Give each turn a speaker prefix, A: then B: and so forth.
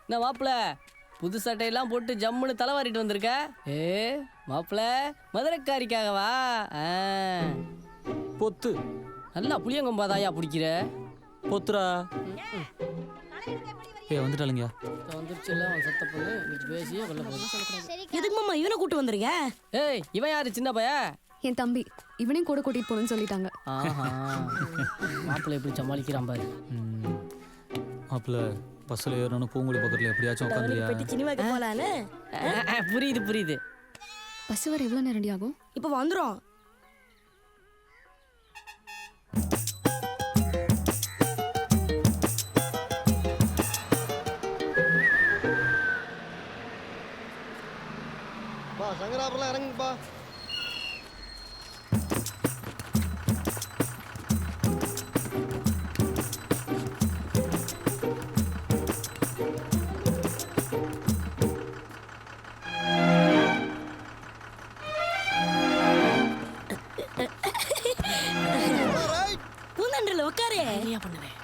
A: என்ன மாப்பிள புது சட்டையெல்லாம் போட்டு ஜம்முன்னு தலைவாரிட்டு வந்திருக்க? மாப்பிள மதுரைக்காரிக்காகவா?
B: பொத்து
A: நல்லா புளியங்கொம்பாதாயா பிடிக்கிற
B: பொத்துரா. வந்துட்டாளுங்க.
A: வந்துருச்சுல அவன் சத்த பொண்ணு இன்னைக்கு பேசியே கொல்ல போகுது.
C: எதுக்கு மாமா இவனை கூட்டு வந்துருங்க?
A: இவன் யாரு சின்ன பைய?
D: என் தம்பி. இவனையும் கூட கூட்டிட்டு போகணும்னு சொல்லிட்டாங்க.
A: மாப்பிள்ளை எப்படி சமாளிக்கிறான் பாரு.
B: மாப்பிள்ள பஸ்ஸில் ஏறணும் பூங்குடி பக்கத்தில் எப்படியாச்சும் உட்காந்துயா?
C: சினிமாக்கு போகலான்னு.
A: புரியுது புரியுது.
D: பஸ் வர எவ்வளோ நேரம் ரெடி ஆகும்?
C: இப்போ வந்துடும்.
E: சங்கராபுரம் இறங்குப்பா.
C: பூந்தண்டில் உட்காரு.
A: என்ன பண்ணுவேன்?